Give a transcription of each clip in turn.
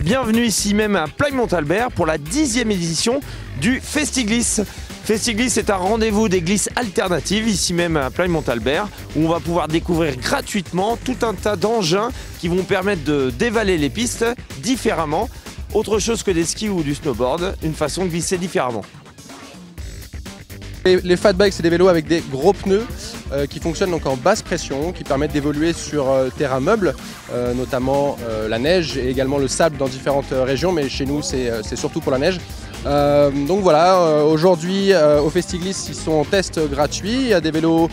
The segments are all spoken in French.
Bienvenue ici même à Plymouth-Albert pour la 10e édition du Festiglisse. Festiglisse est un rendez-vous des glisses alternatives ici même à Plymouth-Albert où on va pouvoir découvrir gratuitement tout un tas d'engins qui vont permettre de dévaler les pistes différemment. Autre chose que des skis ou du snowboard, une façon de glisser différemment. Les fat bikes, c'est des vélos avec des gros pneus qui fonctionnent donc en basse pression, qui permettent d'évoluer sur terrain meuble, notamment la neige et également le sable dans différentes régions, mais chez nous c'est surtout pour la neige. Donc voilà, aujourd'hui au Festiglisse, ils sont en test gratuit. Il y a des vélos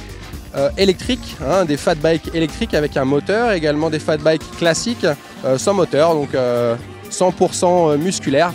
électriques, des fat bikes électriques avec un moteur, également des fat bikes classiques sans moteur, donc 100% musculaires.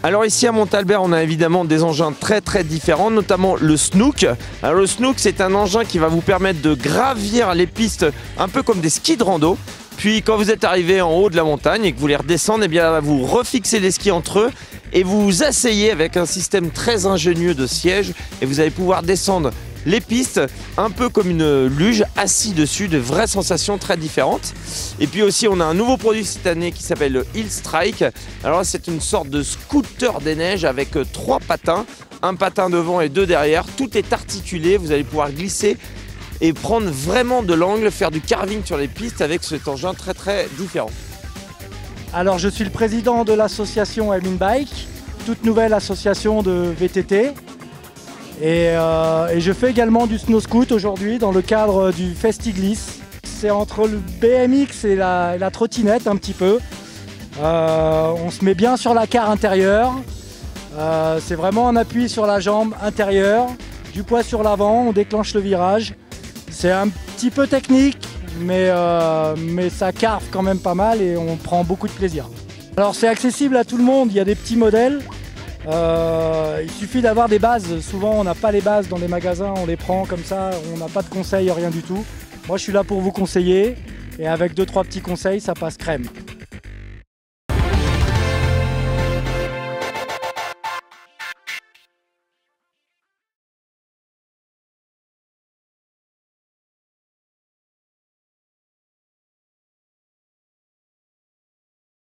Alors ici à Montalbert, on a évidemment des engins très différents, notamment le Snook. Alors le Snook, c'est un engin qui va vous permettre de gravir les pistes un peu comme des skis de rando. Puis quand vous êtes arrivé en haut de la montagne et que vous voulez redescendre, eh bien vous refixez les skis entre eux et vous vous asseyez avec un système très ingénieux de sièges et vous allez pouvoir descendre les pistes un peu comme une luge, assis dessus, de vraies sensations très différentes. Et puis aussi on a un nouveau produit cette année qui s'appelle le Hill Strike. Alors là c'est une sorte de scooter des neiges avec 3 patins, un patin devant et 2 derrière. Tout est articulé, vous allez pouvoir glisser et prendre vraiment de l'angle, faire du carving sur les pistes avec cet engin très différent. Alors je suis le président de l'association Emin Bike, toute nouvelle association de VTT. Et je fais également du snow scoot aujourd'hui dans le cadre du Festiglisse. C'est entre le BMX et la trottinette un petit peu. On se met bien sur la carre intérieure. C'est vraiment un appui sur la jambe intérieure, du poids sur l'avant, on déclenche le virage. C'est un petit peu technique, mais ça carve quand même pas mal et on prend beaucoup de plaisir. Alors c'est accessible à tout le monde, il y a des petits modèles. Il suffit d'avoir des bases. Souvent on n'a pas les bases dans les magasins, on les prend comme ça, on n'a pas de conseils, rien du tout. Moi je suis là pour vous conseiller et avec 2-3 petits conseils ça passe crème.